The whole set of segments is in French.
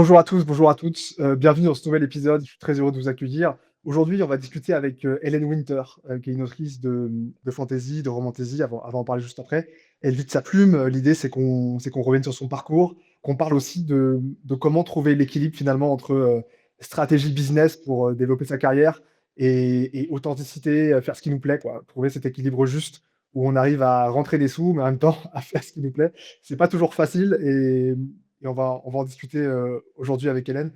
Bonjour à tous, bonjour à toutes, bienvenue dans ce nouvel épisode, je suis très heureux de vous accueillir. Aujourd'hui, on va discuter avec, Hélène Winter, qui est une autrice de fantasy, de romantasy, avant d'en parler juste après. Elle vit de sa plume, l'idée c'est qu'on revienne sur son parcours, qu'on parle aussi de comment trouver l'équilibre finalement entre, stratégie business pour, développer sa carrière et authenticité, faire ce qui nous plaît quoi. Trouver cet équilibre juste où on arrive à rentrer des sous, mais en même temps à faire ce qui nous plaît. C'est pas toujours facile et on va en discuter, aujourd'hui avec Hélène.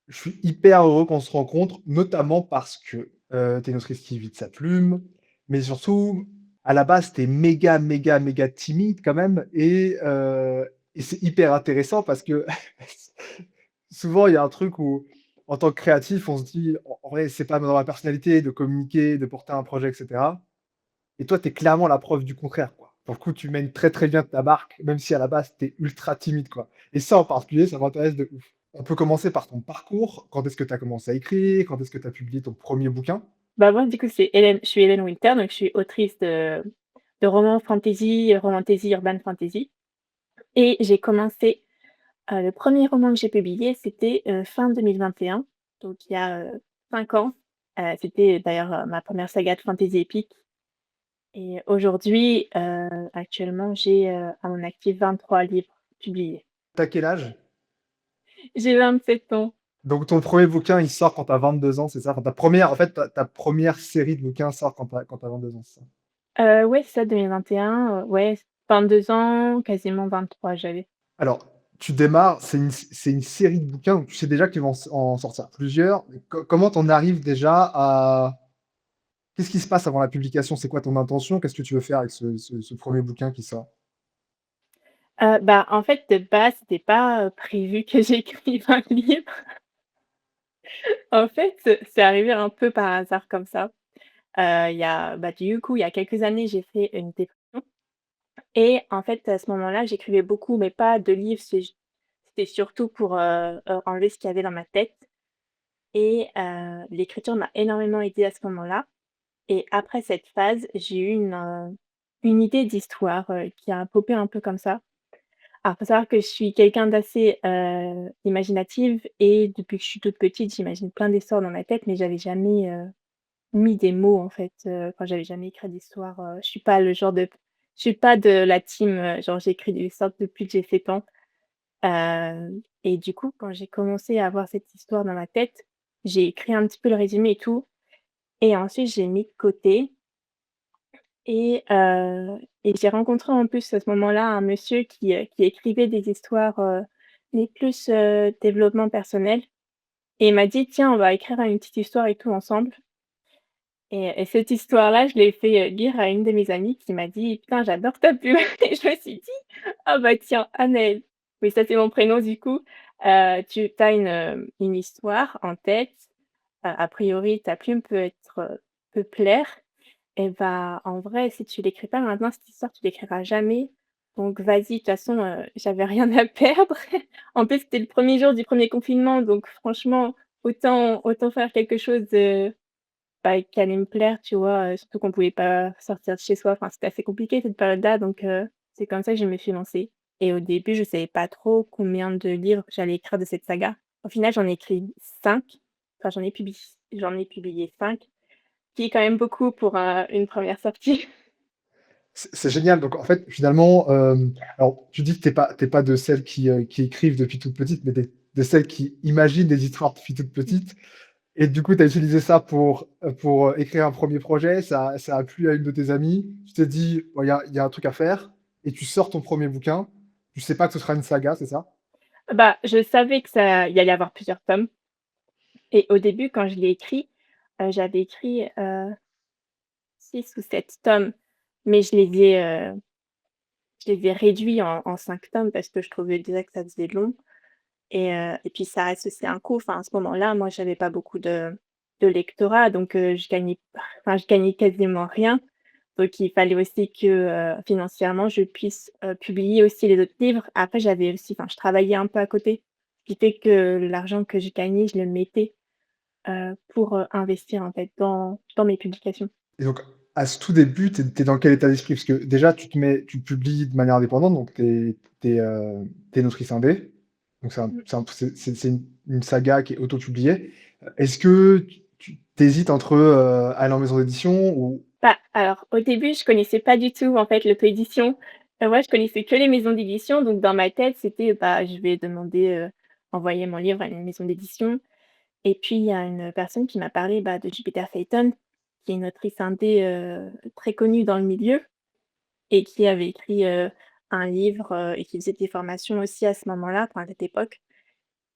Je suis hyper heureux qu'on se rencontre, notamment parce que, tu es une autrice qui vit de sa plume, mais surtout, à la base, tu es méga, méga, méga timide quand même et c'est hyper intéressant parce que souvent, il y a un truc où, en tant que créatif, on se dit: «En vrai, c'est pas dans ma personnalité de communiquer, de porter un projet et cetera». Et toi, tu es clairement la preuve du contraire, quoi. Pour le coup, tu mènes très, très bien ta barque, même si à la base, tu es ultra timide, quoi. Et ça, en particulier, ça m'intéresse de ouf. On peut commencer par ton parcours. Quand est-ce que tu as commencé à écrire? Quand est-ce que tu as publié ton premier bouquin? Bah, moi, du coup, je suis Hélène Winter, donc je suis autrice de romans fantasy, urban fantasy et j'ai commencé, le premier roman que j'ai publié, c'était, fin 2021, donc il y a, 5 ans. C'était d'ailleurs, ma première saga de fantasy épique et aujourd'hui, actuellement, j'ai, à mon actif 23 livres publiés. Tu as quel âge? J'ai 27 ans. Donc ton premier bouquin, il sort quand tu as 22 ans, c'est ça? Enfin, ta première en fait, ta 1re série de bouquins sort quand tu as 22 ans, c'est ça? Ouais, c'est ça, 2021, ouais, 22 ans, quasiment 23 j'avais. Alors, tu démarres, c'est une série de bouquins, donc tu sais déjà qu'ils vont en sortir plusieurs. Comment tu en arrives déjà à qu'est-ce qui se passe avant la publication? C'est quoi ton intention? Qu'est-ce que tu veux faire avec ce 1er bouquin qui sort? Bah, en fait, de base, c'était pas, prévu que j'écrive un livre. En fait, c'est arrivé un peu par hasard comme ça. Il y a bah, du coup, il y a quelques années, j'ai fait une dépression et en fait, à ce moment-là, j'écrivais beaucoup, mais pas de livres, c'était surtout pour, enlever ce qu'il y avait dans ma tête et l'écriture m'a énormément aidée à ce moment-là et après cette phase, j'ai eu une idée d'histoire, qui a popé un peu comme ça. Alors, faut savoir que je suis quelqu'un d'assez, imaginative et depuis que je suis toute petite, j'imagine plein d'histoires dans ma tête, mais j'avais jamais, mis des mots, en fait, enfin, j'avais jamais écrit d'histoire, je suis pas de la team, genre j'écris des histoires depuis que j'ai 7 ans, et du coup, quand j'ai commencé à avoir cette histoire dans ma tête, j'ai écrit un petit peu le résumé et tout et ensuite j'ai mis de côté et j'ai rencontré en plus à ce moment-là un monsieur qui écrivait des histoires, mais plus, développement personnel et il m'a dit: «Tiens, on va écrire une petite histoire et tout ensemble» et cette histoire-là, je l'ai fait, lire à une de mes amies qui m'a dit: «Putain, j'adore ta plume» et je me suis dit: «Ah bah tiens, Anaëlle», oui, ça c'est mon prénom du coup, tu as une histoire en tête, a priori ta plume peut plaire et bah, en vrai, si tu l'écris pas maintenant, cette histoire, tu l'écriras jamais. Donc vas-y, de toute façon, j'avais rien à perdre. En plus, c'était le premier jour du premier confinement, donc franchement, autant faire quelque chose, bah, qui allait me plaire, tu vois? Surtout qu'on pouvait pas sortir de chez soi. Enfin, c'était assez compliqué cette période-là, donc c'est comme ça que je me suis lancée et au début, je savais pas trop combien de livres j'allais écrire de cette saga. Au final, j'en ai écrit 5. Enfin, j'en ai publié 5. Qui est quand même beaucoup pour, une première sortie. C'est génial, donc en fait, finalement, alors tu dis que tu es pas de celles qui écrivent depuis toute petite, mais de celles qui imaginent des histoires depuis toute petite et du coup, tu as utilisé ça pour écrire un premier projet, ça a plu à une de tes amies, tu t'es dit: «Bon, il y a un truc à faire» et tu sors ton premier bouquin. Tu sais pas que ce sera une saga, c'est ça? Bah, je savais que ça il y allait avoir plusieurs tomes et au début, quand je l'ai écrit, j'avais écrit, 6 ou 7 tomes, mais je les ai réduits en 5 tomes parce que je trouvais déjà que ça faisait long et puis ça reste aussi un coût. Enfin, à ce moment-là, moi, j'avais pas beaucoup de lectorat donc je gagnais quasiment rien. Donc il fallait aussi que, financièrement, je puisse, publier aussi les autres livres. Après, j'avais aussi enfin, je travaillais un peu à côté, ce qui fait que l'argent que je gagnais, je le mettais, pour, investir, en fait, dans mes publications. Et donc à ce tout début, tu es dans quel état d'esprit? Parce que déjà tu publies de manière indépendante, donc tu es une autrice indé. Donc c'est un Mmh. c'est un c'est une saga qui est auto-publiée. Est-ce que tu hésites entre, aller en maison d'édition ou Bah, alors, au début, je connaissais pas du tout, en fait, l'auto-édition. Moi, je connaissais que les maisons d'édition, donc dans ma tête, c'était, bah, je vais demander, envoyer mon livre à une maison d'édition et puis il y a une personne qui m'a parlé, bah, de Jupiter Phaeton, qui est une autrice indé, très connue dans le milieu et qui avait écrit, un livre, et qui faisait des formations aussi à ce moment-là, enfin, à cette époque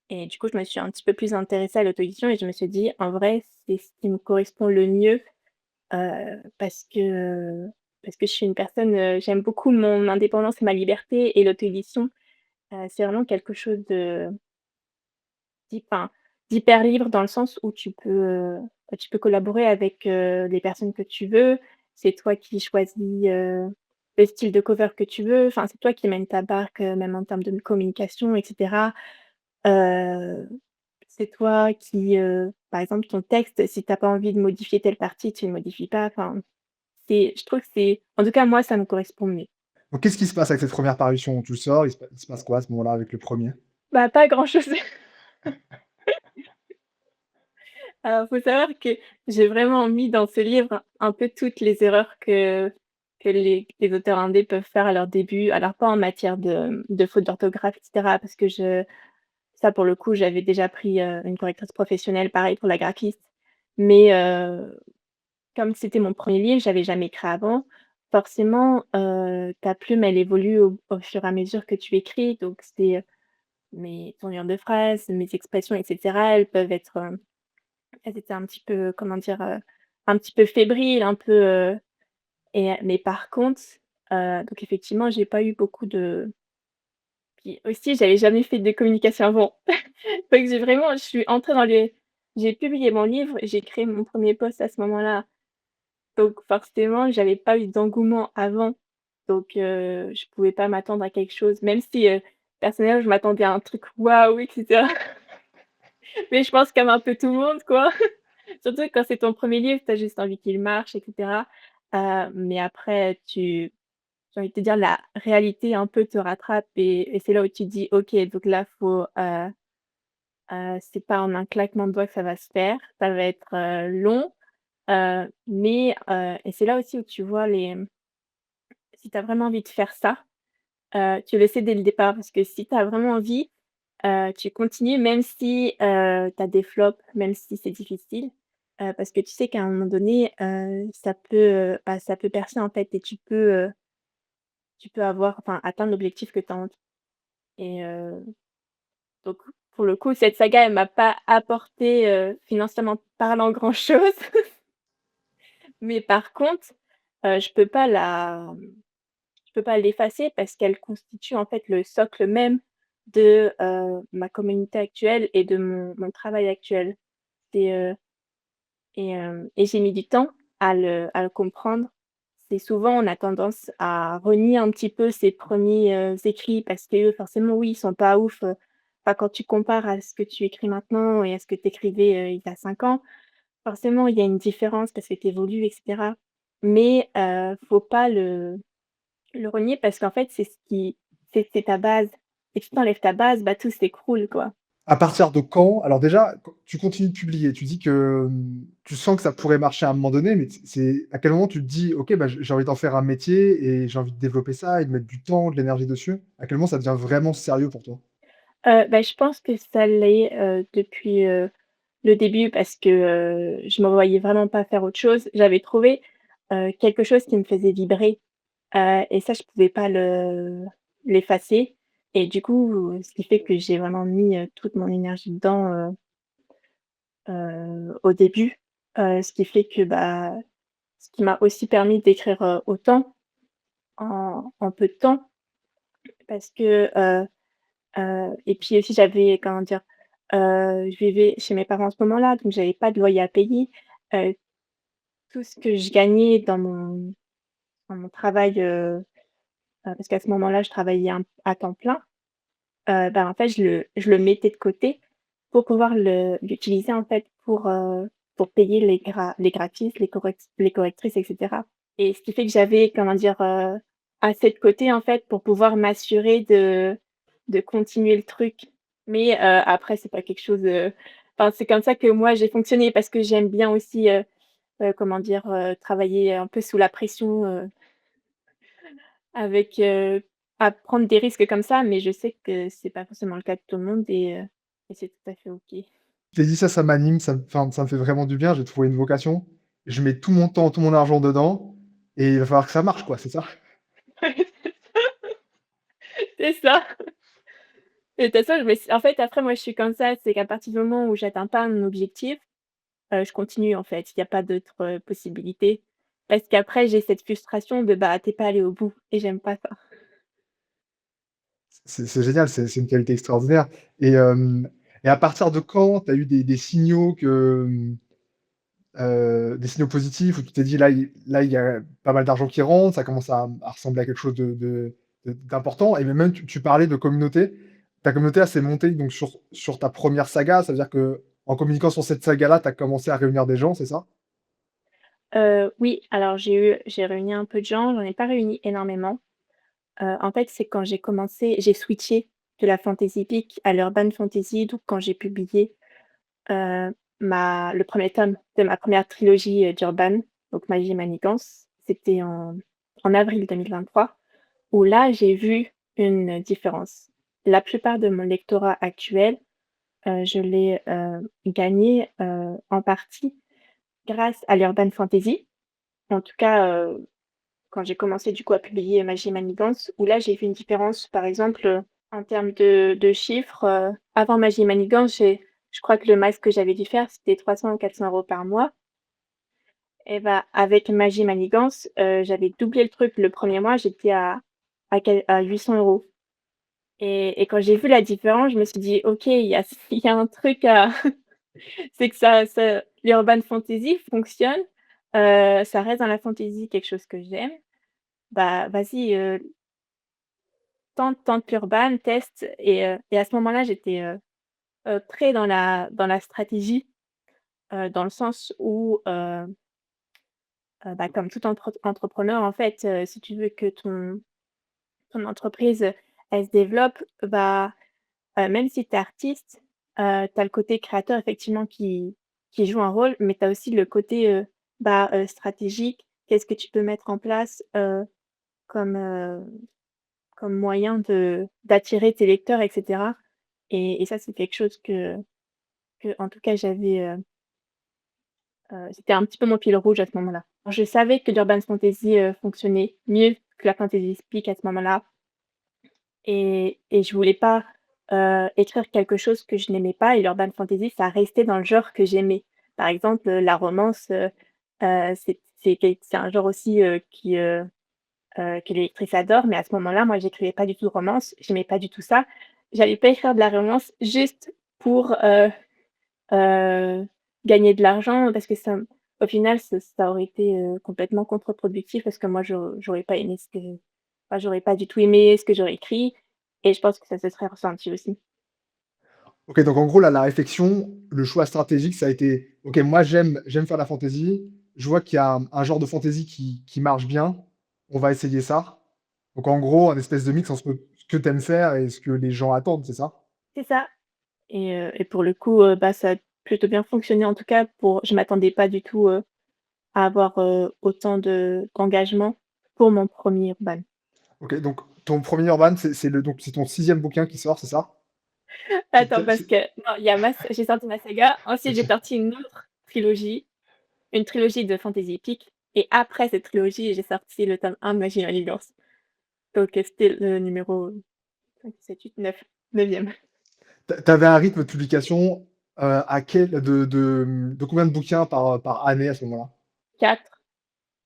et du coup, je me suis un petit peu plus intéressée à l'auto-édition et je me suis dit: «En vrai, c'est ce qui me correspond le mieux». Parce que je suis une personne, j'aime beaucoup mon indépendance et ma liberté et l'auto-édition, c'est vraiment quelque chose enfin, d'hyper libre dans le sens où tu peux collaborer avec, les personnes que tu veux. C'est toi qui choisis, le style de cover que tu veux. Enfin, c'est toi qui mènes ta barque, même en termes de communication et cetera. Heu, c'est toi qui, par exemple, ton texte, si tu as pas envie de modifier telle partie, tu ne modifies pas. Enfin, je trouve que c'est en tout cas moi ça me correspond mieux. donc qu'est-ce qui se passe avec cette première parution? Tu le sors, il se passe quoi à ce moment-là avec le premier? Bah, pas grand-chose. Alors faut savoir que j'ai vraiment mis dans ce livre un peu toutes les erreurs que les auteurs indés peuvent faire à leur début. Alors pas en matière de fautes d'orthographe et cetera parce que je ça pour le coup j'avais déjà pris, une correctrice professionnelle, pareil pour la graphiste. Mais, comme c'était mon premier livre, j'avais jamais écrit avant, forcément, ta plume elle évolue au fur et à mesure que tu écris donc c'est, mes tournures de phrases, mes expressions et cetera, elles étaient un petit peu, comment dire? Un petit peu fébriles, un peu, mais par contre, donc effectivement, j'ai pas eu beaucoup de puis aussi, j'avais jamais fait de communication avant. Donc je suis entrée dans les j'ai publié mon livre, j'ai créé mon premier post à ce moment-là, donc forcément, j'avais pas eu d'engouement avant, donc je pouvais pas m'attendre à quelque chose, même si, personnellement, je m'attendais à un truc waouh et cetera. Mais je pense comme un peu tout le monde, quoi. Surtout quand c'est ton premier livre, tu as juste envie qu'il marche et cetera. Mais après j'ai envie de te dire la réalité un peu te rattrape et c'est là où tu te dis: «OK, donc là c'est pas en un claquement de doigts que ça va se faire, ça va être, long». Et c'est là aussi où tu vois si tu as vraiment envie de faire ça, tu le sais dès le départ parce que si tu as vraiment envie, tu continues même si, tu as des flops, même si c'est difficile, parce que tu sais qu'à un moment donné, ça peut percer en fait et tu peux avoir enfin atteindre l'objectif que tu as envie et donc pour le coup, cette saga, elle m'a pas apporté, financièrement parlant grand-chose, mais par contre, je peux pas je peux pas l'effacer parce qu'elle constitue en fait le socle même de, ma communauté actuelle et de mon travail actuel. C'est, et j'ai mis du temps à le comprendre. C'est souvent on a tendance à renier un petit peu ses premiers écrits parce que forcément oui, ils sont pas ouf, enfin quand tu compares à ce que tu écris maintenant et à ce que tu écrivais, il y a 5 ans, forcément il y a une différence parce que tu évolues et cetera. Mais faut pas le renier parce qu'en fait c'est ta base et si tu enlèves ta base, bah, tout s'écroule, quoi. À partir de quand? Alors déjà, quand tu continues de publier, tu dis que, tu sens que ça pourrait marcher à un moment donné, mais c'est à quel moment tu te dis: «OK, bah, j'ai envie d'en faire un métier et j'ai envie de développer ça et de mettre du temps, de l'énergie dessus»? À quel moment ça devient vraiment sérieux pour toi? Bah, je pense que ça l'est, depuis, le début parce que, je me voyais vraiment pas faire autre chose. J'avais trouvé, quelque chose qui me faisait vibrer, et ça je pouvais pas l'effacer et du coup, ce qui fait que j'ai vraiment mis, toute mon énergie dedans, au début. Ce qui fait que, bah, ce qui m'a aussi permis d'écrire, autant en peu de temps parce que, et puis aussi j'avais, comment dire? Je vivais chez mes parents à ce moment-là, donc j'avais pas de loyer à payer. Heu, tout ce que je gagnais dans mon travail, parce qu'à ce moment-là, je travaillais à temps plein, bah, en fait, je le mettais de côté pour pouvoir l'utiliser, en fait, pour payer les graphistes, les correctrices et cetera et ce qui fait que j'avais, comment dire? Assez de côté, en fait, pour pouvoir m'assurer de continuer le truc. Mais après c'est pas quelque chose, enfin, c'est comme ça que moi j'ai fonctionné parce que j'aime bien aussi, comment dire? Travailler un peu sous la pression, avec, à prendre des risques comme ça, mais je sais que c'est pas forcément le cas de tout le monde et c'est tout à fait OK. Je t'ai dit ça m'anime, ça me fait vraiment du bien, j'ai trouvé une vocation, je mets tout mon temps, tout mon argent dedans et il va falloir que ça marche quoi, c'est ça? C'est ça. Et de toute façon, je me suis en fait, après moi je suis comme ça, c'est qu'à partir du moment où j'atteins pas un objectif, je continue en fait. Il y a pas d'autre, possibilité. Parce qu'après j'ai cette frustration de, bah, tu es pas allé au bout et j'aime pas ça. C'est génial, c'est une qualité extraordinaire et à partir de quand tu as eu des signaux des signaux positifs où tu t'es dit: «Là, il y a pas mal d'argent qui rentre, ça commence à ressembler à quelque chose d'important» et même tu parlais de communauté. Ta communauté, elle s'est montée donc sur ta première saga, ça veut dire qu'en communiquant sur cette saga-là, tu as commencé à réunir des gens, c'est ça? Oui, alors j'ai réuni un peu de gens, j'en ai pas réuni énormément. En fait, c'est quand j'ai switché de la fantasy epic à l'urban fantasy, donc quand j'ai publié, heu, ma le premier tome de ma première trilogie, d'urban, donc Magie et Manigance. C'était en avril 2023, où là, j'ai vu une différence. La plupart de mon lectorat actuel, je l'ai, gagné, en partie grâce à l'urban fantasy. En tout cas, quand j'ai commencé du coup à publier Magie et Manigance, où là j'ai vu une différence par exemple, en termes de chiffres, avant Magie et Manigance, je crois que le max que j'avais dû faire c'était 300 ou 400 € par mois et bah, avec Magie et Manigance, j'avais doublé le truc le premier mois, j'étais à 800 € et quand j'ai vu la différence, je me suis dit: «OK, il y a un truc à c'est que ça l'urban fantasy fonctionne, ça reste dans la fantasy quelque chose que j'aime, bah, vas-y, tente l'urban, teste et à ce moment-là, j'étais, très dans la stratégie, dans le sens où, bah, comme tout entrepreneur, en fait, si tu veux que ton entreprise, elle se développe, bah, même si tu es artiste, tu as le côté créateur effectivement qui joue un rôle, mais tu as aussi le côté, bah, stratégique. Qu'est-ce que tu peux mettre en place, comme, comme moyen d'attirer tes lecteurs et cetera et ça, c'est quelque chose que en tout cas j'avais, c'était un petit peu mon fil rouge à ce moment-là. Alors je savais que l'urban fantasy, fonctionnait mieux que la fantasy epic à ce moment-là et je voulais pas, écrire quelque chose que je n'aimais pas et l'urban fantasy, ça restait dans le genre que j'aimais. Par exemple, la romance, c'est un genre aussi, que les lectrices adorent, mais à ce moment-là, moi, j'écrivais pas du tout de romance, j'aimais pas du tout ça. J'allais pas écrire de la romance juste pour, heu, gagner de l'argent parce que au final, ça aurait été, complètement contre-productif parce que moi, j'aurais pas aimé enfin, j'aurais pas du tout aimé ce que j'aurais écrit et je pense que ça se serait ressenti aussi. OK, donc en gros, là, la réflexion, le choix stratégique, ça a été: «OK, moi, j'aime faire la fantasy, je vois qu'il y a un genre de fantasy qui marche bien, on va essayer ça». Donc en gros, un espèce de mix entre ce que tu aimes faire et ce que les gens attendent, c'est ça? C'est ça et pour le coup, bah, ça a plutôt bien fonctionné en tout cas je m'attendais pas du tout, à avoir, autant d'engagement pour mon premier urban. OK, donc ton premier urban, c'est ton sixième bouquin qui sort, c'est ça? C'est Attends, parce c'est que non, il y a j'ai sorti ma saga, ensuite j'ai OK. sorti une autre trilogie, une trilogie de fantasy épique et après cette trilogie, j'ai sorti le tome 1 de Magie et Manigance. Donc, c'était le numéro 5, 7, 8, 9, 9e. Tu avais un rythme de publication, à quel de combien de bouquins par année à ce moment-là? 4,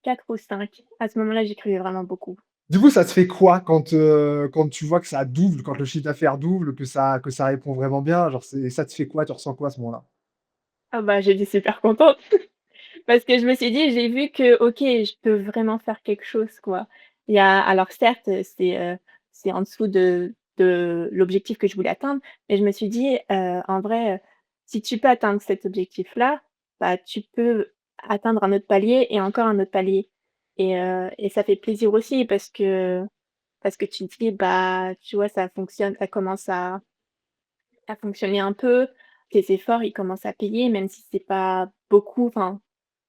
4 ou 5. À ce moment-là, j'écrivais vraiment beaucoup. Du coup, ça te fait quoi quand tu vois que ça double, quand le chiffre d'affaires double, que ça répond vraiment bien? Genre, ça te fait quoi? Tu ressens quoi à ce moment-là? Ah bah, j'étais super contente parce que je me suis dit: «J'ai vu que, OK, je peux vraiment faire quelque chose, quoi». Alors certes, c'est en dessous de l'objectif que je voulais atteindre, mais je me suis dit: En vrai, si tu peux atteindre cet objectif-là, bah, tu peux atteindre un autre palier et encore un autre palier» et ça fait plaisir aussi parce que tu te dis: «Bah, tu vois, ça fonctionne, ça commence à à fonctionner un peu. Tes efforts, ils commencent à payer, même si c'est pas beaucoup. Enfin,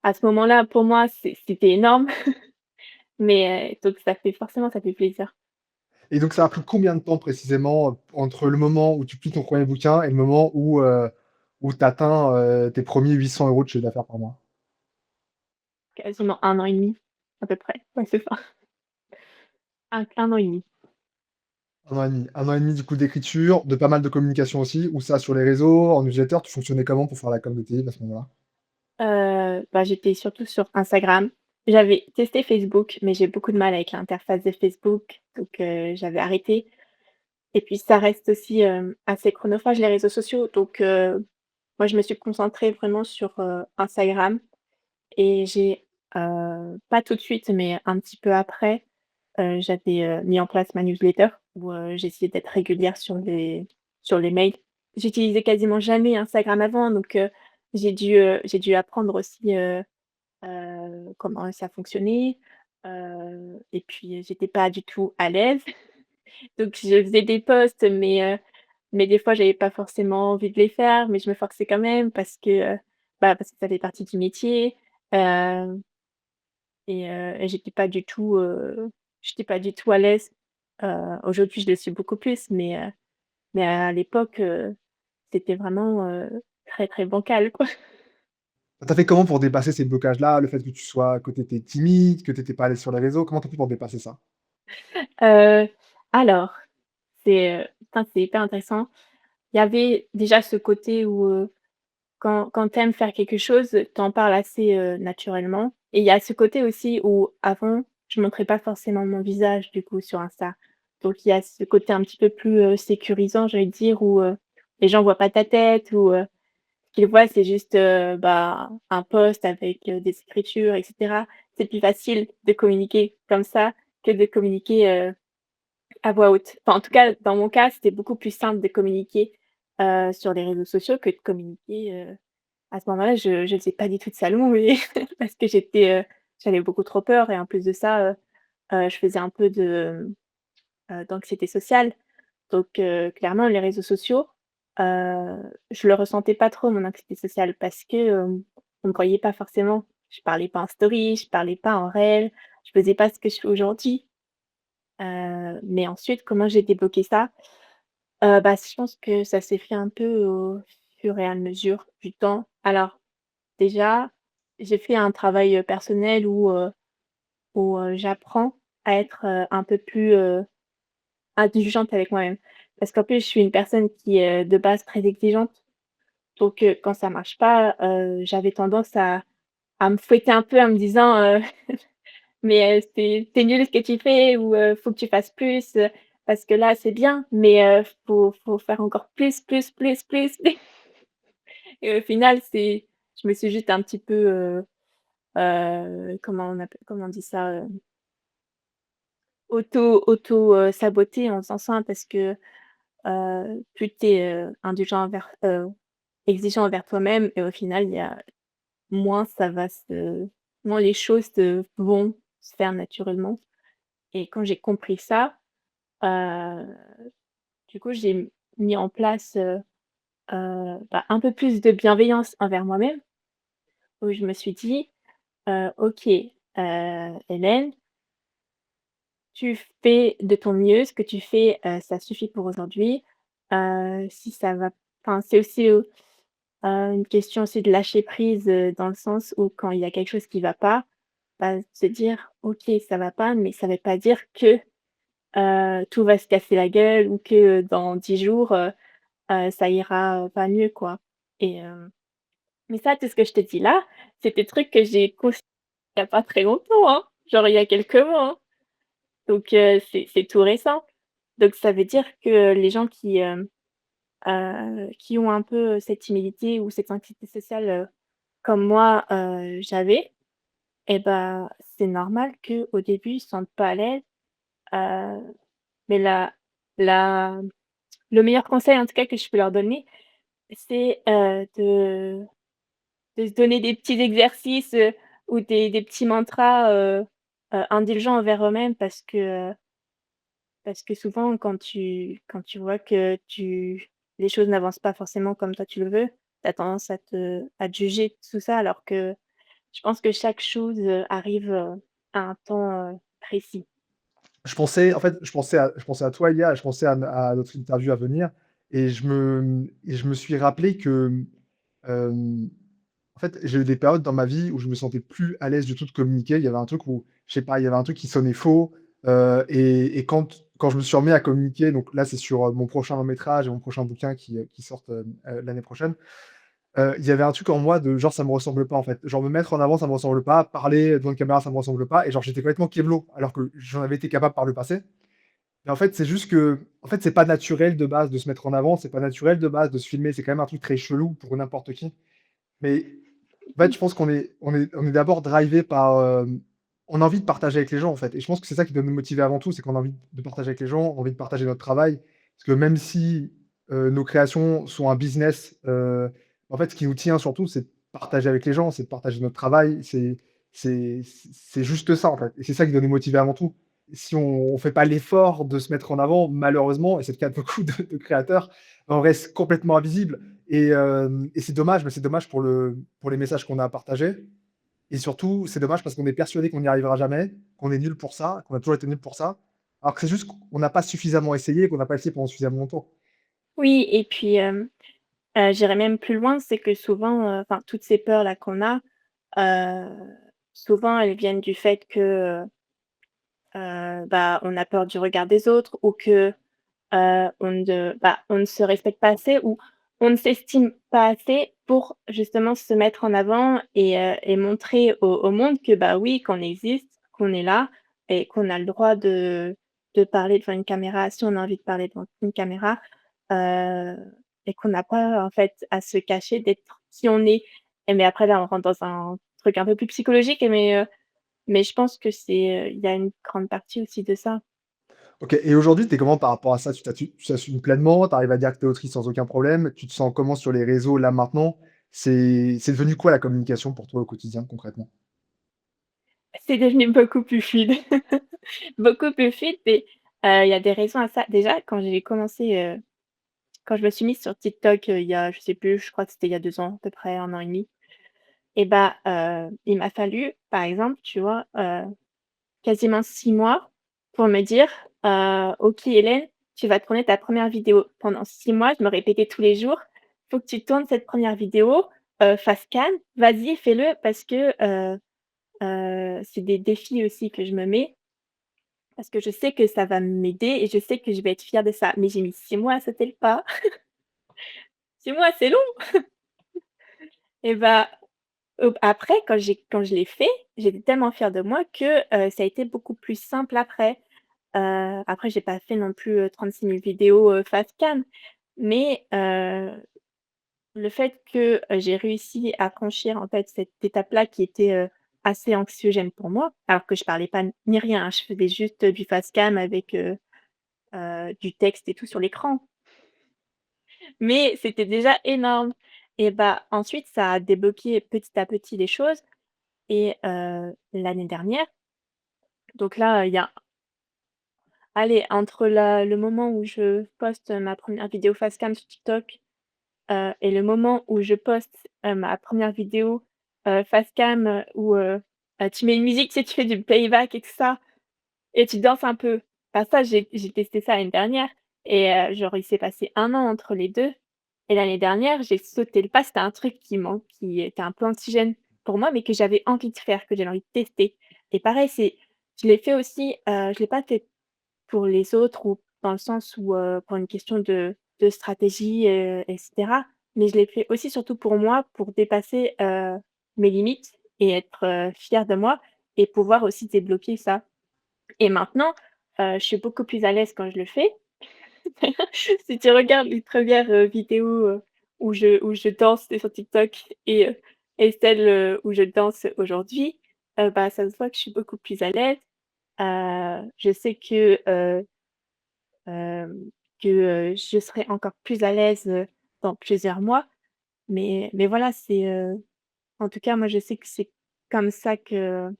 à ce moment-là, pour moi, c'était énorme, mais donc ça fait plaisir. Et donc ça a pris combien de temps précisément, entre le moment où tu publies ton premier bouquin et le moment où tu atteins, tes premiers 800 € de chiffre d'affaires par mois? Quasiment 1 an et demi, à peu près. Ouais, c'est ça. 1 an et demi. 1 an et demi. 1 an et demi du coup d'écriture, de pas mal de communication aussi, ou ça sur les réseaux, en newsletter, tu fonctionnais comment pour faire la com de tes livres à ce moment-là? Bah, j'étais surtout sur Instagram. J'avais testé Facebook, mais j'ai beaucoup de mal avec l'interface de Facebook, donc j'avais arrêté et puis ça reste aussi, assez chronophage les réseaux sociaux, donc moi je me suis concentrée vraiment sur, Instagram et j'ai, pas tout de suite, mais un petit peu après, j'avais, mis en place ma newsletter où, j'essayais d'être régulière sur les mails. J'utilisais quasiment jamais Instagram avant, donc j'ai dû apprendre aussi, comment ça fonctionnait, et puis j'étais pas du tout à l'aise. Donc je faisais des posts, mais des fois j'avais pas forcément envie de les faire, mais je me forçais quand même parce que ça fait partie du métier, heu et j'étais pas du tout à l'aise. Aujourd'hui je le suis beaucoup plus, mais à l'époque, c'était vraiment, très, très bancal, quoi. Tu as fait comment pour dépasser ces blocages-là? Le fait que tu étais timide, que tu étais pas à l'aise sur les réseaux, comment tu as fait pour dépasser ça? Heu, alors, c'est hyper intéressant. Il y avait déjà ce côté où, quand tu aimes faire quelque chose, tu en parles assez, naturellement et il y a ce côté aussi où avant, je montrais pas forcément mon visage du coup sur Insta. Donc il y a ce côté un petit peu plus, sécurisant, j'ai envie de dire, où, les gens voient pas ta tête ou, ce qu'ils voient c'est juste, bah, un post avec, des écritures et cetera. C'est plus facile de communiquer comme ça que de communiquer, à voix haute. Enfin, en tout cas, dans mon cas, c'était beaucoup plus simple de communiquer, sur les réseaux sociaux que de communiquer, à ce moment-là, je faisais pas du tout de salon et parce que j'avais beaucoup trop peur et en plus de ça, je faisais un peu d'anxiété sociale. Donc clairement les réseaux sociaux, je le ressentais pas trop mon anxiété sociale parce que, on me voyait pas forcément. Je parlais pas en story, je parlais pas en réel, je faisais pas ce que je fais aujourd'hui. Mais ensuite comment j'ai débloqué ça? Bah, je pense que ça s'est fait un peu au fur et à mesure du temps. Alors déjà, j'ai fait un travail, personnel où j'apprends à être, un peu plus, indulgente avec moi-même. Parce qu'en plus, je suis une personne qui est, de base très exigeante. Donc quand ça marche pas, j'avais tendance à me fouetter un peu en me disant, «Mais c'est nul ce que tu fais» ou «Faut que tu fasses plus, parce que là, c'est bien, mais faut faire encore plus, plus, plus, plus». Et au final, je me suis juste un petit peu, comment on dit ça? Sabotée en faisant ça parce que, plus tu es, exigeant envers toi-même et au final, il y a moins ça va se moins les choses vont se faire naturellement et quand j'ai compris ça, heu, du coup, j'ai mis en place, bah, un peu plus de bienveillance envers moi-même où je me suis dit: «OK, Hélène, tu fais de ton mieux, ce que tu fais, ça suffit pour aujourd'hui. Si ça va enfin, c'est aussi, une question aussi de lâcher prise, dans le sens où quand il y a quelque chose qui va pas, bah, se dire: «OK, ça va pas, mais ça veut pas dire que, tout va se casser la gueule ou que, dans 10 jours, ça ira, pas mieux, quoi» et mais ça, tout ce que je te dis là, c'est des trucs que j'ai conçus il y a pas très longtemps, hein, genre il y a quelques mois, hein, donc c'est tout récent. Donc ça veut dire que les gens qui ont un peu, cette timidité ou cette anxiété sociale, comme moi, j'avais et bah, c'est normal qu'au début, ils se sentent pas à l'aise, heu, mais la le meilleur conseil en tout cas que je peux leur donner, c'est, de se donner des petits exercices, ou des petits mantras, indulgents envers eux-mêmes parce que souvent quand tu vois que tu les choses n'avancent pas forcément comme toi tu le veux, tu as tendance à te juger tout ça alors que je pense que chaque chose, arrive, à un temps, précis. Je pensais en fait, je pensais à toi hier et je pensais à notre interview à venir et je me suis rappelé que, hem, en fait, j'ai eu des périodes dans ma vie où je me sentais plus à l'aise du tout de communiquer. Il y avait un truc où, je sais pas, il y avait un truc qui sonnait faux, et quand je me suis remis à communiquer, donc là, c'est sur, mon prochain long métrage et mon prochain bouquin qui sortent, l'année prochaine. Il y avait un truc en moi de genre ça me ressemble pas en fait. Genre me mettre en avant, ça me ressemble pas, parler devant une caméra, ça me ressemble pas et genre j'étais complètement kévlo alors que j'en avais été capable par le passé. Mais en fait, c'est juste que en fait, c'est pas naturel de base de se mettre en avant, c'est pas naturel de base de se filmer, c'est quand même un truc très chelou pour n'importe qui. Mais en fait, je pense qu'on est d'abord drivé par, on a envie de partager avec les gens en fait et je pense que c'est ça qui doit nous motiver avant tout, c'est qu'on a envie de partager avec les gens, on a envie de partager notre travail. Parce que même si, nos créations sont un business, en fait, ce qui nous tient surtout, c'est de partager avec les gens, c'est de partager notre travail, c'est juste ça en fait et c'est ça qui doit nous motiver avant tout. Si on fait pas l'effort de se mettre en avant, malheureusement et c'est le cas de beaucoup de créateurs, on reste complètement invisible et c'est dommage, mais c'est dommage pour les messages qu'on a à partager et surtout, c'est dommage parce qu'on est persuadé qu'on n'y arrivera jamais, qu'on est nul pour ça, qu'on a toujours été nul pour ça, alors que c'est juste qu'on n'a pas suffisamment essayé, qu'on n'a pas essayé pendant suffisamment longtemps. Oui et puis, j'irais même plus loin, c'est que souvent, enfin toutes ces peurs-là qu'on a, heu, souvent elles viennent du fait que, bah, on a peur du regard des autres ou que, on ne se respecte pas assez ou on ne s'estime pas assez pour justement se mettre en avant et montrer au monde que, bah, oui, qu'on existe, qu'on est là et qu'on a le droit de parler devant une caméra si on a envie de parler devant une caméra, heu et qu'on n'a pas, en fait, à se cacher d'être qui on est. Et mais après là, on rentre dans un truc un peu plus psychologique mais je pense que il y a une grande partie aussi de ça. OK et aujourd'hui, tu es comment par rapport à ça? Tu t'assumes pleinement? Tu arrives à dire que tu es autrice sans aucun problème? Tu te sens comment sur les réseaux là maintenant? C'est devenu quoi la communication pour toi au quotidien concrètement? C'est devenu beaucoup plus fluide. Beaucoup plus fluide et il y a des raisons à ça. Déjà, quand j'ai commencé, quand je me suis mise sur TikTok, il y a je sais plus, je crois que c'était il y a 2 ans, à peu près 1 an et demi et bah, il m'a fallu, par exemple, tu vois, quasiment 6 mois pour me dire: «OK Hélène, tu vas tourner ta première vidéo». Pendant 6 mois, je me répétais tous les jours: «Faut que tu tournes cette première vidéo, face cam, vas-y fais-le» parce que, c'est des défis aussi que je me mets parce que je sais que ça va m'aider et je sais que je vais être fière de ça. Mais j'ai mis 6 mois à sauter le pas. 6 mois, c'est long et bah, après quand je l'ai fait, j'étais tellement fière de moi que, ça a été beaucoup plus simple après. Après j'ai pas fait non plus, 36 000 vidéos, face cam, mais le fait que, j'ai réussi à franchir en fait cette étape-là qui était, assez anxiogène pour moi, alors que je parlais pas ni rien, hein, je faisais juste, du face cam avec, du texte et tout sur l'écran. Mais c'était déjà énorme et bah, ensuite ça a débloqué petit à petit les choses et l'année dernière, donc là, il y a allez, entre la le moment où je poste ma première vidéo facecam sur TikTok, et le moment où je poste, ma première vidéo, facecam, où, tu mets une musique, tu sais, tu fais du playback et tout ça et tu danses un peu. Enfin ça, j'ai testé ça l'année dernière et genre il s'est passé 1 an entre les 2 et l'année dernière, j'ai sauté le pas. C'était un truc qui était un peu antigène pour moi, mais que j'avais envie de faire, que j'avais envie de tester et pareil, c'est je l'ai fait aussi, je l'ai pas fait pour les autres ou dans le sens où, pour une question de stratégie, et cetera. Mais je l'ai fait aussi surtout pour moi, pour dépasser, mes limites et être, fière de moi et pouvoir aussi débloquer ça. Et maintenant, je suis beaucoup plus à l'aise quand je le fais. Si tu regardes les premières, vidéos, où je danse sur TikTok et celles, où je danse aujourd'hui, bah, ça se voit que je suis beaucoup plus à l'aise. Je sais que, je serai encore plus à l'aise, dans plusieurs mois. Mais voilà, en tout cas, moi, je sais que c'est comme ça que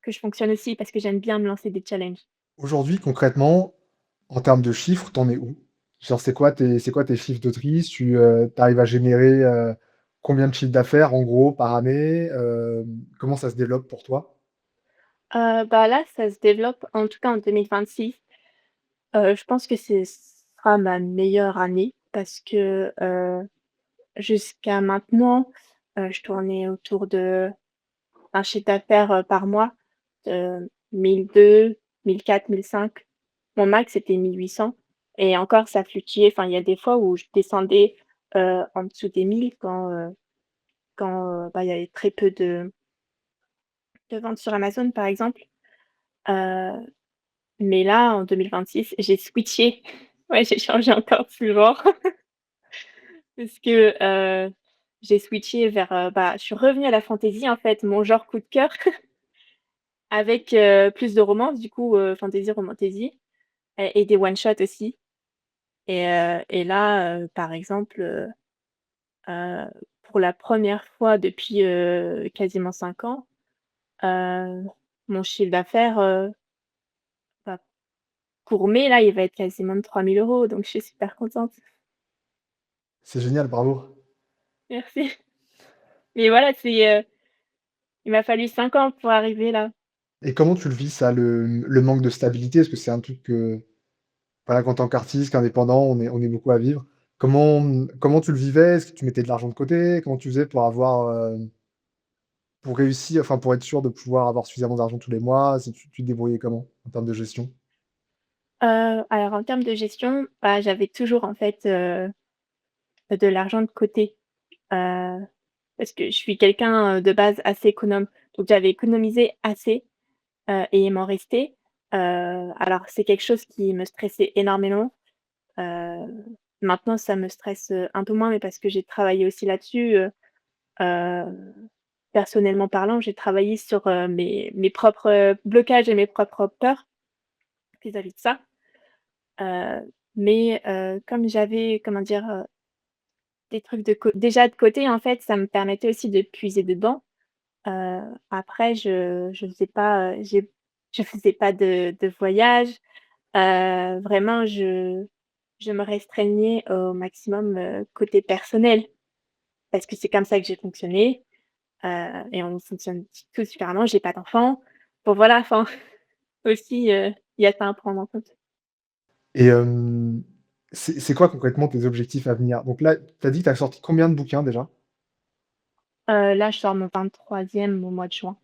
je fonctionne aussi parce que j'aime bien me lancer des challenges. Aujourd'hui concrètement, en termes de chiffres, tu en es où? Genre, c'est quoi tes chiffres d'autrice? Tu arrives à générer, combien de chiffre d'affaires en gros par année? Comment ça se développe pour toi? Bah, là, ça se développe, en tout cas en 2026. Je pense que ce sera ma meilleure année parce que, jusqu'à maintenant, je tournais autour de un chiffre d'affaires, par mois de 1 200, 1 400, 1 500. Mon max, c'était 1 800 et encore ça fluctuait. Enfin, il y a des fois où je descendais, en dessous des 1 000 quand, bah, il y avait très peu de ventes sur Amazon, par exemple. Heu, mais là, en 2026, j'ai switché. Ouais, j'ai changé encore de genre parce que, j'ai switché vers, bah, je suis revenue à la fantasy, en fait, mon genre coup de cœur avec, plus de romance, du coup, fantasy, romantasy et des one shot aussi et là, par exemple, heu, pour la première fois depuis, quasiment 5 ans, heu, mon chiffre d'affaires, bah, pour mai, là, il va être quasiment de 3 000 €, donc je suis super contente. C'est génial, bravo. Merci. Mais voilà, il m'a fallu 5 ans pour arriver là. Et comment tu le vis ça, le manque de stabilité? Parce que c'est un truc que, voilà, qu'en tant qu'artiste, qu'indépendant, on est beaucoup à vivre. Comment tu le vivais? Est-ce que tu mettais de l'argent de côté? Comment tu faisais pour pour réussir, enfin, pour être sûr de pouvoir avoir suffisamment d'argent tous les mois? Si tu te débrouillais comment en termes de gestion? Alors en termes de gestion, bah, j'avais toujours en fait, de l'argent de côté, heu, parce que je suis quelqu'un, de base assez économe. Donc j'avais économisé assez, et il m'en restait. Alors c'est quelque chose qui me stressait énormément. Heu, Maintenant ça me stresse, un peu moins, mais parce que j'ai travaillé aussi là-dessus, heu, personnellement parlant, j'ai travaillé sur, mes propres, blocages et mes propres peurs vis-à-vis de ça. Mais comme j'avais, comment dire, des trucs déjà de côté, en fait, ça me permettait aussi de puiser dedans. Après je faisais pas, je faisais pas de voyage. Vraiment je me restreignais au maximum, côté personnel parce que c'est comme ça que j'ai fonctionné, et on fonctionne tous différemment. J'ai pas d'enfant. Bon voilà, enfin aussi, il y a ça à prendre en compte. Et c'est quoi concrètement tes objectifs à venir? Donc là, tu as dit que tu as sorti combien de bouquins déjà? Là, je sors mon 23e au mois de juin.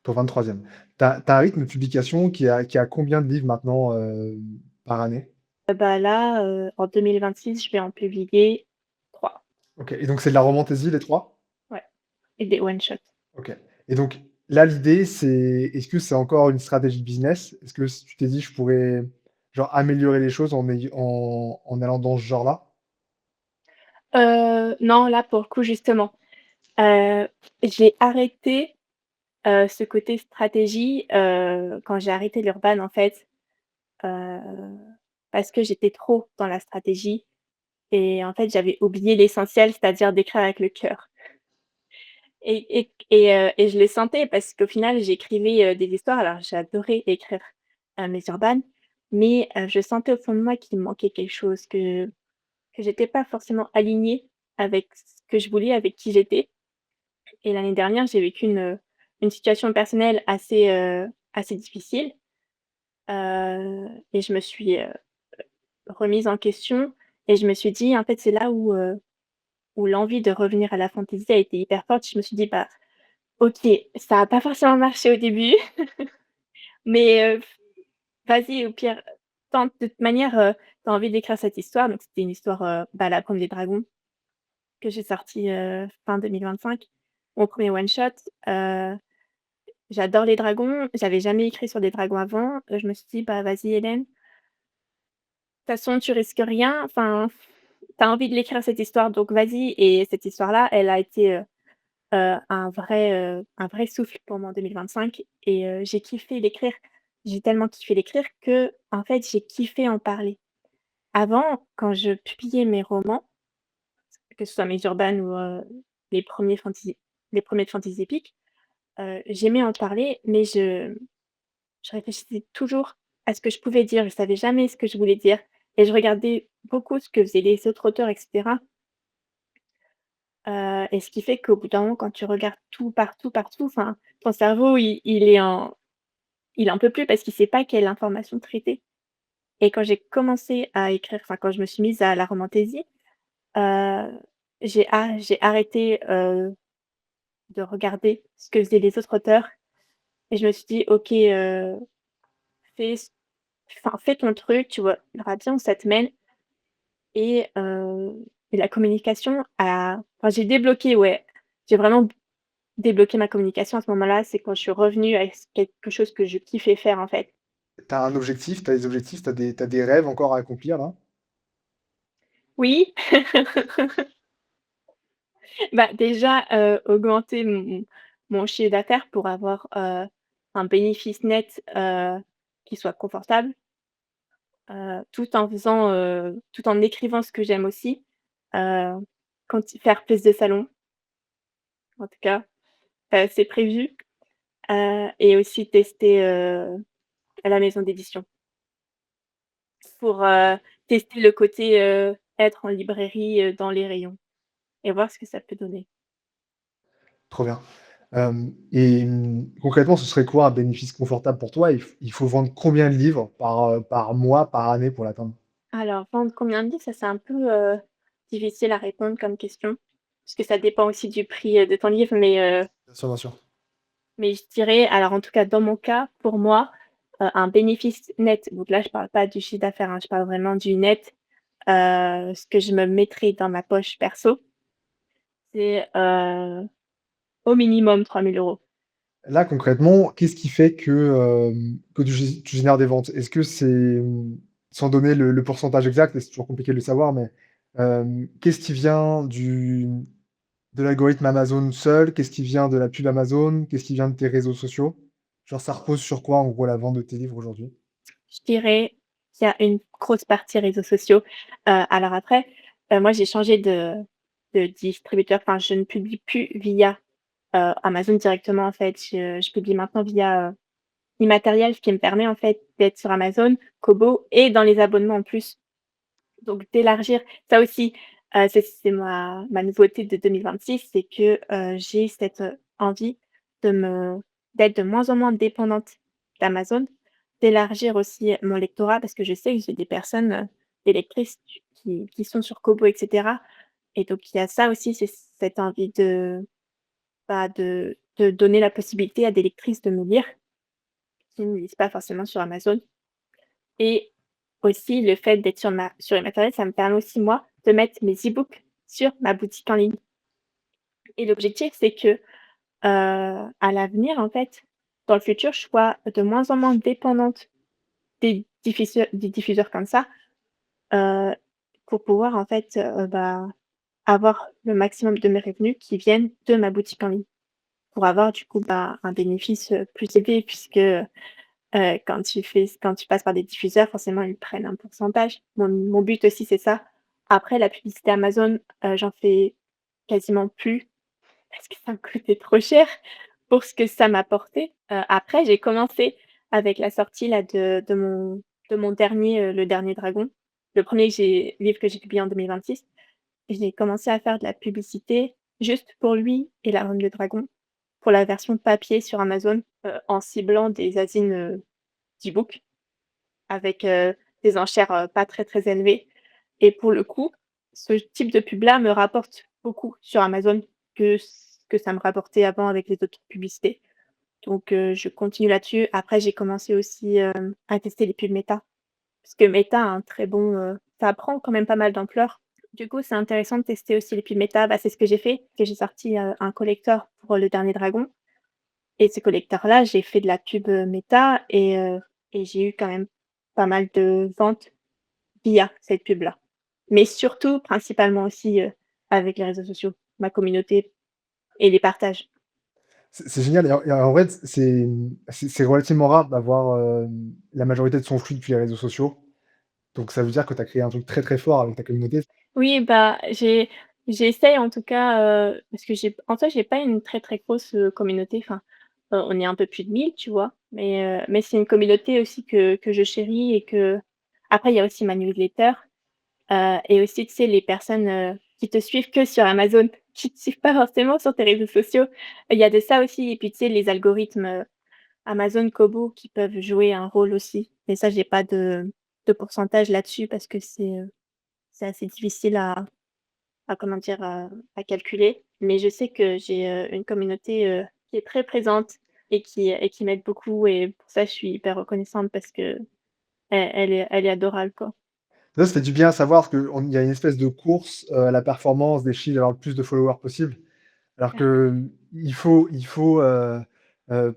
Ton 23e. Tu as un rythme de publication qui a combien de livres maintenant, par année? Bah, là, en 2026, je vais en publier 3. OK, et donc c'est de la romantasy les 3. Ouais, et des one shot. OK, et donc là, l'idée, est-ce que c'est encore une stratégie de business? Est-ce que tu t'es dit: «Je pourrais, genre, améliorer les choses en allant dans ce genre-là»? Non, là, pour le coup, justement, heu, j'ai arrêté, ce côté stratégie, quand j'ai arrêté l'urban, en fait, heu, parce que j'étais trop dans la stratégie et en fait, j'avais oublié l'essentiel, c'est-à-dire d'écrire avec le cœur et je le sentais parce qu'au final, j'écrivais, des histoires. Alors j'adorais écrire, mes urbanes, mais je sentais au fond de moi qu'il me manquait quelque chose, que j'étais pas forcément alignée avec ce que je voulais, avec qui j'étais et l'année dernière, j'ai vécu une situation personnelle assez difficile, et je me suis, remise en question et je me suis dit en fait, c'est là où l'envie de revenir à la fantaisie a été hyper forte. Je me suis dit: «Bah, OK, ça a pas forcément marché au début, mais vas-y, au pire, tente. De toute manière, tu as envie d'écrire cette histoire». Donc c'était une histoire, bah, La Brume des Dragons que j'ai sortie, fin 2025. Mon premier one shot. heu, J'adore les dragons, j'avais jamais écrit sur des dragons avant. Je me suis dit: «Bah, vas-y Hélène, de toute façon tu risques rien, enfin, tu as envie de l'écrire cette histoire, donc vas-y» et cette histoire-là, elle a été, un vrai souffle pour moi en 2025 et j'ai kiffé l'écrire. J'ai tellement kiffé l'écrire que en fait, j'ai kiffé en parler. Avant, quand je publiais mes romans, que ce soit mes urbanes ou les premiers fantasy les premiers de fantasy épiques, j'aimais en parler, mais je réfléchissais toujours à ce que je pouvais dire. Je savais jamais ce que je voulais dire. et je regardais beaucoup ce que faisaient les autres auteurs et cetera, et ce qui fait qu'au bout d'un moment, quand tu regardes tout, partout, partout, enfin, ton cerveau, il en peut plus parce qu'il sait pas quelle information traiter, et quand j'ai commencé à écrire, enfin, quand je me suis mise à la romantaisie, heu, j'ai arrêté, de regarder ce que faisaient les autres auteurs, et je me suis dit: «OK, fais ce enfin, fais ton truc, tu vois, verras bien où ça te mène». Et la communication a enfin, j'ai débloqué, ouais, j'ai vraiment débloqué ma communication à ce moment-là. C'est quand je suis revenue à s quelque chose que je kiffais faire, en fait. Tu as un objectif, tu as des objectifs, tu des rêves encore à accomplir là? Oui, bah, déjà, augmenter mon chiffre d'affaires pour avoir, un bénéfice net, qui soit confortable, tout en écrivant ce que j'aime aussi, heu, faire plus de salons, en tout cas, c'est prévu, et aussi tester, à la maison d'édition pour, tester le côté, être en librairie, dans les rayons et voir ce que ça peut donner. Trop bien. Concrètement, ce serait quoi un bénéfice confortable pour toi? Il faut vendre combien de livres par mois, par année pour l'atteindre? Alors vendre combien de livres? Ça, c'est un peu, difficile à répondre comme question, parce que ça dépend aussi du prix, de ton livre, Bien sûr, bien sûr. mais je dirais alors en tout cas dans mon cas, pour moi, un bénéfice net, donc là je parle pas du chiffre d'affaires, hein, je parle vraiment du net, ce que je me mettrais dans ma poche perso, c'est, au minimum 3 000 €. Là, concrètement, qu'est-ce qui fait que tu génères des ventes? Est-ce que c'est, sans donner le pourcentage exact et c'est toujours compliqué de le savoir, mais, qu'est-ce qui vient de l'algorithme Amazon seul? Qu'est-ce qui vient de la pub Amazon? Qu'est-ce qui vient de tes réseaux sociaux? Genre, ça repose sur quoi, en gros, la vente de tes livres aujourd'hui? Je dirais qu'il y a une grosse partie réseaux sociaux. Alors après, moi j'ai changé de distributeur, enfin je ne publie plus via, Amazon directement en fait. Je publie maintenant via, Immatériel, ce qui me permet en fait d'être sur Amazon, Kobo et dans les abonnements en plus. Donc d'élargir ça aussi, c'est ma nouveauté de 2026, c'est que, j'ai cette, envie de me d'être de moins en moins dépendante d'Amazon, d'élargir aussi mon lectorat parce que je sais que j'ai des personnes, des lectrices qui sont sur Kobo et cetera, et donc il y a ça aussi, c'est cette envie de, bah, de donner la possibilité à des lectrices de me lire, qui ne lisent pas forcément sur Amazon. Et aussi le fait d'être sur Immatériel, ça me permet aussi moi de mettre mes e-books sur ma boutique en ligne, et l'objectif c'est que, à l'avenir en fait, dans le futur, je sois de moins en moins dépendante des diffuseurs comme ça, heu, pour pouvoir en fait, bah, avoir le maximum de mes revenus qui viennent de ma boutique en ligne. Pour avoir du coup, bah, un bénéfice, plus élevé puisque, quand tu passes par des diffuseurs, forcément, ils prennent un pourcentage. Mon but aussi, c'est ça. Après la publicité Amazon, j'en fais quasiment plus parce que ça me coûtait trop cher pour ce que ça m'apportait. Après, j'ai commencé avec la sortie là de mon dernier, Le Dernier Dragon. Le premier livre que j'ai publié en 2026. J'ai commencé à faire de la publicité juste pour lui et La Reine de Dragon, pour la version papier sur Amazon, en ciblant des asines, d'e-book avec, des enchères, pas très, très élevées, et pour le coup, ce type de pub-là me rapporte beaucoup sur Amazon que ce que ça me rapportait avant avec les autres publicités. Donc je continue là-dessus. Après j'ai commencé aussi, à tester les pubs Meta, parce que Meta a un très bon, ça prend quand même pas mal d'ampleur. Du coup, c'est intéressant de tester aussi les pubs Meta. Bah, c'est ce que j'ai fait, que j'ai sorti, un collector pour Le Dernier Dragon, et ce collector-là, j'ai fait de la pub, Meta, et j'ai eu quand même pas mal de ventes via cette pub-là. Mais surtout, principalement aussi, avec les réseaux sociaux, ma communauté et les partages. C'est génial et en fait, c'est relativement rare d'avoir, la majorité de son flux depuis les réseaux sociaux. Donc ça veut dire que tu as créé un truc très, très fort avec ta communauté. Oui, bah, j'essaye en tout cas, parce que en soi, j'ai pas une très, très grosse, communauté, enfin, on est un peu plus de 1 000, tu vois? Mais c'est une communauté aussi que je chéris, et que Après, il y a aussi ma newsletter, et aussi, tu sais, les personnes, qui te suivent que sur Amazon, qui te suivent pas forcément sur tes réseaux sociaux. Il y a de ça aussi et puis, tu sais, les algorithmes, Amazon, Kobo qui peuvent jouer un rôle aussi. Mais ça, j'ai pas de pourcentage là-dessus parce que c'est assez difficile à comment dire? À calculer. Mais je sais que j'ai, une communauté, qui est très présente et qui m'aide beaucoup et pour ça, je suis hyper reconnaissante parce qu'elle est adorable, quoi. Ça fait du bien à savoir qu'il y a une espèce de course, à la performance des chiffres, d'avoir le plus de followers possible. Alors que, il faut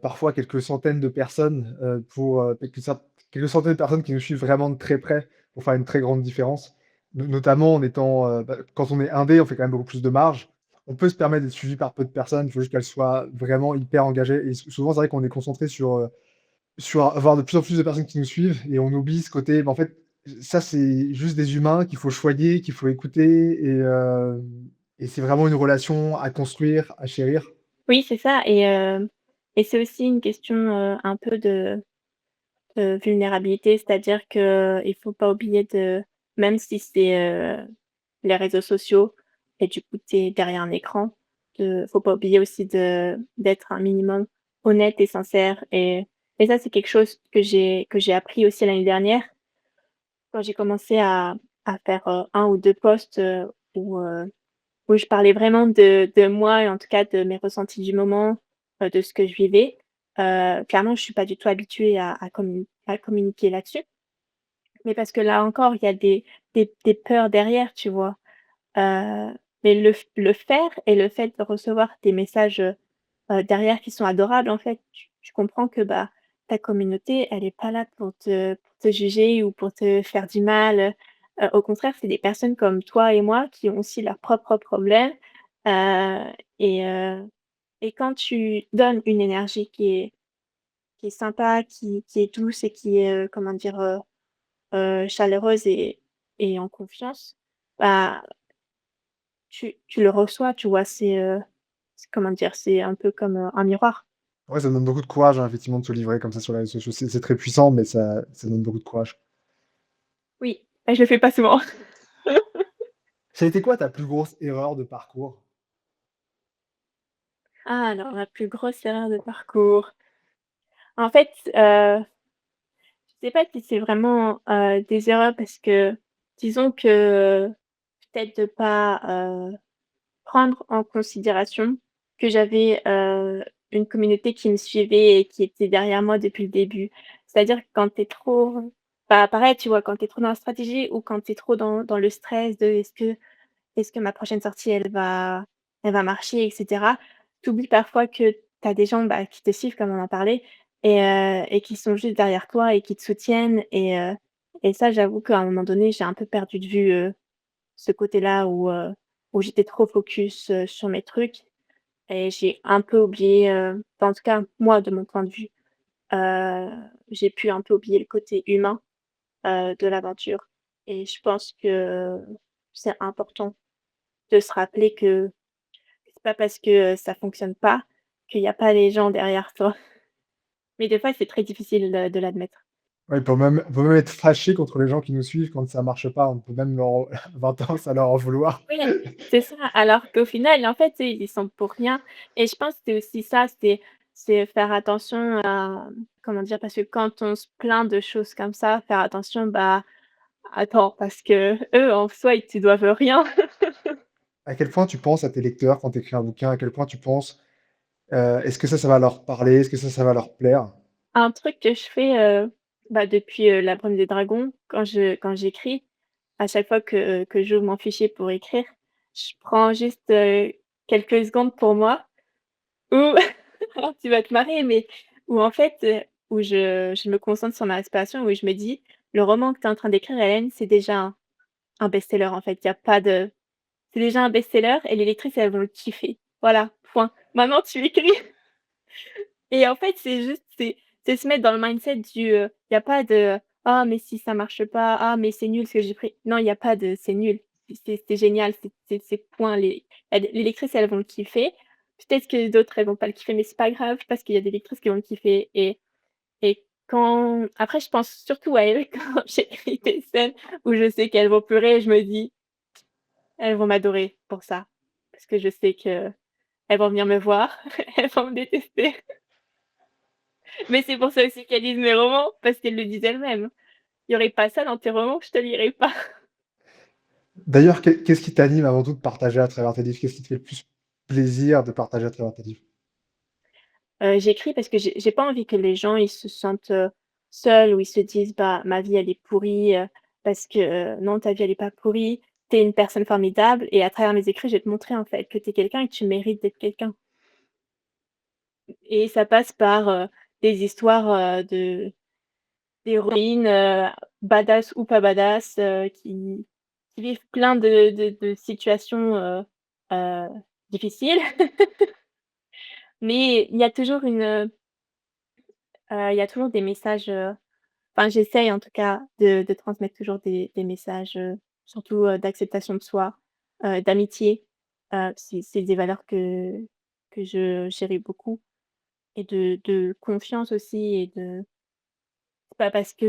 parfois quelques centaines de personnes, pour, quelques centaines de personnes qui nous suivent vraiment de très près pour faire une très grande différence. Notamment en étant, quand on est indé, on fait quand même beaucoup plus de marge. On peut se permettre d'être suivi par peu de personnes, il faut juste qu'elles soient vraiment hyper engagées et souvent, c'est vrai qu'on est concentré sur avoir de plus en plus de personnes qui nous suivent et on oublie ce côté, en fait, ça, c'est juste des humains qu'il faut choyer, qu'il faut écouter et c'est vraiment une relation à construire, à chérir. Oui, c'est ça et c'est aussi une question, un peu de vulnérabilité, c'est-à-dire qu'il faut pas oublier de même si c'est, les réseaux sociaux et du coup, tu es derrière un écran, faut pas oublier aussi d'être un minimum honnête et sincère et ça, c'est quelque chose que j'ai appris aussi l'année dernière quand j'ai commencé à faire, 1 ou 2 posts, où je parlais vraiment de moi et en tout cas de mes ressentis du moment, de ce que je vivais. Clairement, je suis pas du tout habituée à communiquer là-dessus, mais parce que là encore, il y a des peurs derrière, tu vois? Heu, mais le faire et le fait de recevoir des messages, derrière qui sont adorables, en fait, tu comprends que, bah, ta communauté, elle est pas là pour te juger ou pour te faire du mal, au contraire, c'est des personnes comme toi et moi qui ont aussi leurs propres problèmes, heu et heu et quand tu donnes une énergie qui est sympa, qui est douce et qui est, comment dire? Chaleureuse et en confiance, bah, tu le reçois, tu vois? C'est comment dire? C'est un peu comme, un miroir. Ouais, ça donne beaucoup de courage, hein, effectivement, de se livrer comme ça sur les réseaux sociaux. C'est très puissant, mais ça donne beaucoup de courage. Oui, et je le fais pas souvent. Ça a été quoi ta plus grosse erreur de parcours? Ah alors la plus grosse erreur de parcours. En fait, je sais pas si c'est vraiment, des erreurs parce que disons que peut-être de pas, prendre en considération que j'avais, une communauté qui me suivait et qui était derrière moi depuis le début. C'est-à-dire que quand tu es trop bah, pareil, tu vois, quand tu es trop dans la stratégie ou quand tu es trop dans le stress de: «Est-ce que ma prochaine sortie, elle va marcher?» et cetera. Tu oublies parfois que tu as des gens, bah, qui te suivent comme on en parlait et qui sont juste derrière toi et qui te soutiennent et ça, j'avoue qu'à un moment donné, j'ai un peu perdu de vue, ce côté-là où j'étais trop focus, sur mes trucs et j'ai un peu oublié, enfin, en tout cas, moi, de mon point de vue, heu, j'ai pu un peu oublier le côté humain, de l'aventure et je pense que c'est important de se rappeler que c'est pas parce que, ça fonctionne pas, qu'il y a pas les gens derrière toi. Mais des fois, c'est très difficile, de l'admettre. Ouais, on peut même être fâché contre les gens qui nous suivent quand ça marche pas. On peut même leur avoir tendance à leur en vouloir. Oui, c'est ça, alors qu'au final, en fait, ils y sont pour rien et je pense que c'est aussi ça, c'est faire attention à comment dire? Parce que quand on se plaint de choses comme ça, faire attention, bah, attends, parce qu'eux, en soi, ils te doivent rien. À quel point tu penses à tes lecteurs quand tu écris un bouquin? À quel point tu penses, est-ce que ça va leur parler? Est-ce que ça va leur plaire? Un truc que je fais, bah, depuis, La Brume des Dragons, quand j'écris, à chaque fois que j'ouvre mon fichier pour écrire, je prends juste, quelques secondes pour moi ou alors tu vas te marrer, mais où en fait, où je me concentre sur ma respiration, où je me dis: «Le roman que tu es en train d'écrire, Hélène, c'est déjà un best-seller, en fait. Il y a pas de c'est déjà un best-seller et les lectrices, elles vont le kiffer. Voilà, point. Maintenant tu écris». Et en fait, c'est juste c'est se mettre dans le mindset il y a pas de: «Ah mais si ça marche pas, ah mais c'est nul ce que j'ai pris». Non, il y a pas de: «C'est nul». C'est génial, c'est point. Les lectrices, elles vont le kiffer. Peut-être que d'autres, elles vont pas le kiffer, mais c'est pas grave parce qu'il y a des lectrices qui vont le kiffer et Quand après je pense surtout à elle quand j'écris des scènes où je sais qu'elles vont pleurer, je me dis: «Elles vont m'adorer pour ça». Parce que je sais qu'elles vont venir me voir, elles vont me détester. Mais c'est pour ça aussi qu'elles lisent mes romans, parce qu'elles le disent elles-mêmes. «Il y aurait pas ça dans tes romans, je te lirais pas». D'ailleurs, qu'est-ce qui t'anime avant tout de partager à travers tes livres? Qu'est-ce qui te fait le plus plaisir de partager à travers tes livres? J'écris parce que j'ai pas envie que les gens ils se sentent, seuls ou ils se disent: «Bah, ma vie elle est pourrie», parce que, non ta vie elle est pas pourrie, tu es une personne formidable et à travers mes écrits, je vais te montrer en fait que tu es quelqu'un et que tu mérites d'être quelqu'un et ça passe par, des histoires, d'héroïnes, badass ou pas badass, qui vivent plein de situations, heu, difficiles. Mais il y a toujours des messages, enfin, j'essaye en tout cas de transmettre toujours des messages, surtout, d'acceptation de soi, d'amitié. C'est des valeurs que je chéris beaucoup et de confiance aussi et de c'est pas parce que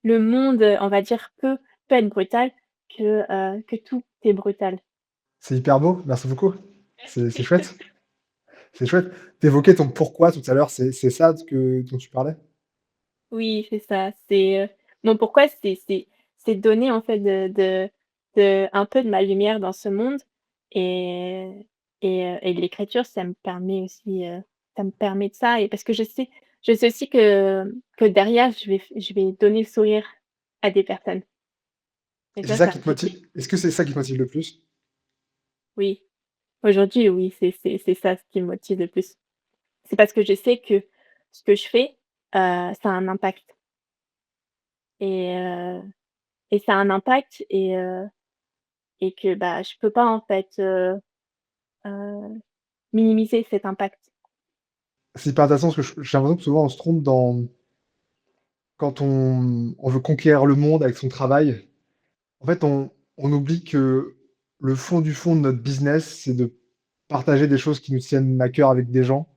le monde, on va dire, peut être brutal que tout est brutal. C'est hyper beau, merci beaucoup. C'est chouette, c'est chouette. Tu évoquais ton pourquoi tout à l'heure, c'est ça dont tu parlais? Oui, c'est ça. Mon pourquoi, c'est donner en fait de un peu de ma lumière dans ce monde et et l'écriture, ça me permet aussi, ça me permet de ça et parce que je sais aussi que derrière je vais donner le sourire à des personnes et Et c'est ça ça qui me te fait motive? Est-ce que c'est ça qui te motive le plus? oui. Aujourd'hui, oui, c'est ça ce qui me motive le plus. C'est parce que je sais que ce que je fais, ça a un impact et heu et ça a un impact et que, bah, je peux pas en fait, heu, minimiser cet impact. C'est hyper intéressant parce que j'ai l'impression que souvent on se trompe dans quand on veut conquérir le monde avec son travail. En fait, on oublie que le fond du fond de notre business, c'est de partager des choses qui nous tiennent à cœur avec des gens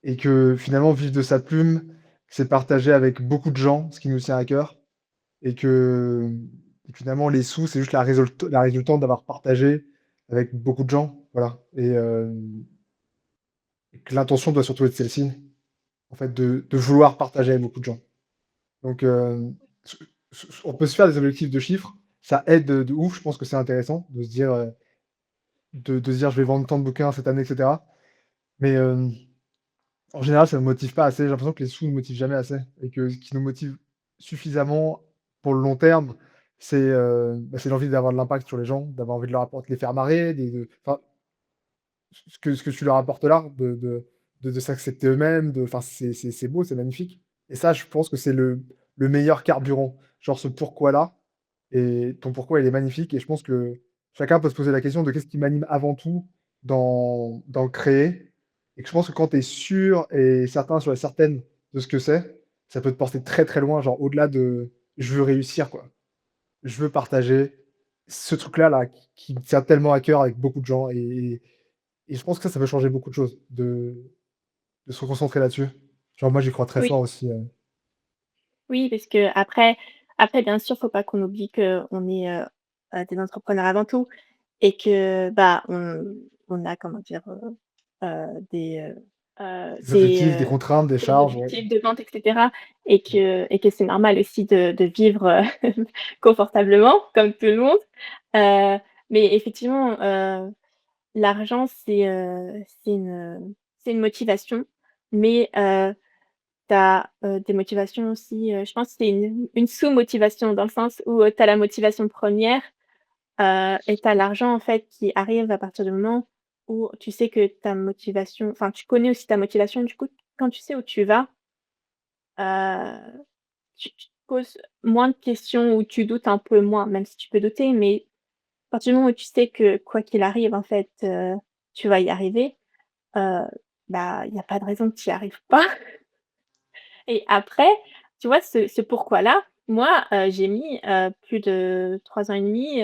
et que finalement vivre de sa plume, c'est partager avec beaucoup de gens ce qui nous tient à cœur et que finalement les sous, c'est juste la résultante d'avoir partagé avec beaucoup de gens, voilà et que l'intention doit surtout être celle-ci, en fait, de vouloir partager avec beaucoup de gens. Donc s on peut se faire des objectifs de chiffres, ça aide de ouf, je pense que c'est intéressant de se dire, de se dire: «Je vais vendre tant de bouquins cette année» et cetera. Mais en général, ça ne me motive pas assez. J'ai l'impression que les sous ne motivent jamais assez et que ce qui nous motive suffisamment pour le long terme, c'est l'envie d'avoir de l'impact sur les gens, d'avoir envie de leur apporter de les faire marrer, de enfin, ce que tu leur apportes là, de s'accepter eux-mêmes, enfin, c'est beau, c'est magnifique et ça, je pense que c'est le meilleur carburant. Genre ce pourquoi-là et ton pourquoi, il est magnifique et je pense que chacun peut se poser la question de qu'est-ce qui m'anime avant tout dans le créer et que je pense que quand tu es sûr et certain sur la certaine de ce que c'est, ça peut te porter très, très loin, genre au-delà de: «Je veux réussir, quoi. Je veux partager ce truc-là, là, qui me tient tellement à cœur avec beaucoup de gens» et je pense que ça peut changer beaucoup de choses, de se concentrer là-dessus. Genre moi, j'y crois très Oui, fort aussi, oui, parce qu'après bien sûr, faut pas qu'on oublie qu'on est, des entrepreneurs avant tout et que, bah, on a comment dire? des objectifs, des Heu, contraintes, des des charges, ouais. objectifs de vente et cetera et que c'est normal aussi de vivre, confortablement comme tout le monde. Heu, mais effectivement, l'argent c'est une motivation, mais tu as, des motivations aussi, je pense que c'est une sous-motivation dans le sens où, tu as la motivation première. Et tu as l'argent, en fait, qui arrive à partir du moment où tu sais que ta motivation enfin, tu connais aussi ta motivation. Du coup, quand tu sais où tu vas, heu, tu te poses moins de questions ou tu doutes un peu moins, même si tu peux douter, mais à partir du moment où tu sais que quoi qu'il arrive, en fait, tu vas y arriver, heu, bah, il y a pas de raison que tu y arrives pas. Et après, tu vois, ce pourquoi-là, moi, j'ai mis, plus de 3 ans et demi,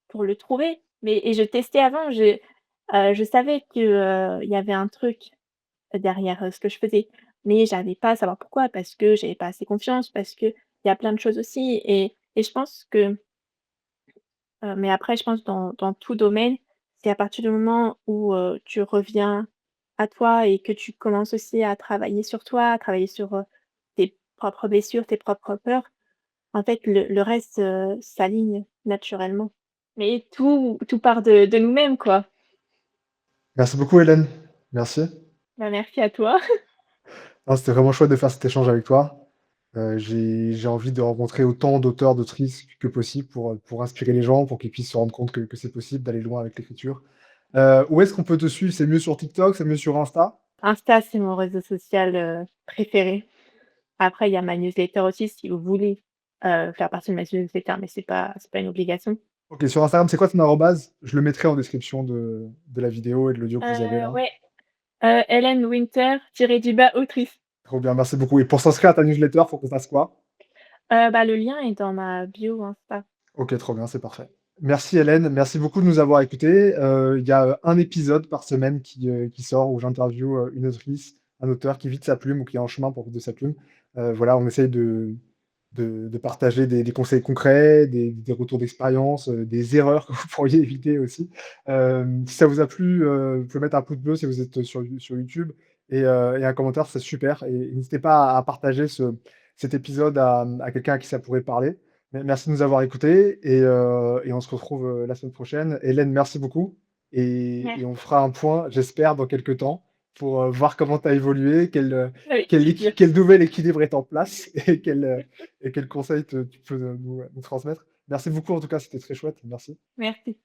pour le trouver, mais et je testais avant, je savais que, il y avait un truc derrière, ce que je faisais. mais j'arrivais pas à savoir pourquoi, parce que j'avais pas assez confiance, parce qu'il y a plein de choses aussi et je pense que, mais après je pense dans tout domaine, c'est à partir du moment où, tu reviens à toi et que tu commences aussi à travailler sur toi, à travailler sur, tes propres blessures, tes propres peurs, en fait le reste, s'aligne naturellement. Mais tout part de nous-mêmes, quoi. Merci beaucoup Hélène. Merci. Bah, merci à toi. Non, c'était vraiment chouette de faire cet échange avec toi. J'ai envie de rencontrer autant d'auteurs, d'autrices que possible pour inspirer les gens, pour qu'ils puissent se rendre compte que c'est possible d'aller loin avec l'écriture. Où est-ce qu'on peut te suivre? C'est mieux sur TikTok? C'est mieux sur Insta? Insta, c'est mon réseau social, préféré. Après, il y a ma newsletter aussi si vous voulez, faire partie de ma newsletter, mais c'est pas une obligation. OK, sur Instagram, c'est quoi ton arrobase? Je le mettrai en description de la vidéo et de l'audio que vous avez là. Ouais, Hélène Winter tiré du bas autrice. Trop bien, merci beaucoup et pour s'inscrire à ta newsletter, faut qu'on fasse quoi? Bah, le lien est dans ma bio Insta. OK, trop bien, c'est parfait. Merci Hélène, merci beaucoup de nous avoir écoutés. Il y a, un épisode par semaine qui sort où j'interviewe, une autrice, un auteur qui vit de sa plume ou qui est en chemin pour vivre de sa plume. Voilà, on essaye de partager des conseils concrets, des retours d'expérience, des erreurs que vous pourriez éviter aussi. Si ça vous a plu, vous pouvez mettre un pouce bleu si vous êtes sur YouTube et un commentaire, c'est super et n'hésitez pas à partager cet épisode à quelqu'un à qui ça pourrait parler. Merci de nous avoir écoutés et on se retrouve, la semaine prochaine. Hélène, merci beaucoup et on Merci, fera un point, j'espère, dans quelques temps pour, voir comment tu as évolué, avec plaisir. quel nouvel équilibre est en place et quels conseils tu peux nous transmettre. Merci beaucoup en tout cas, c'était très chouette. Merci. Merci.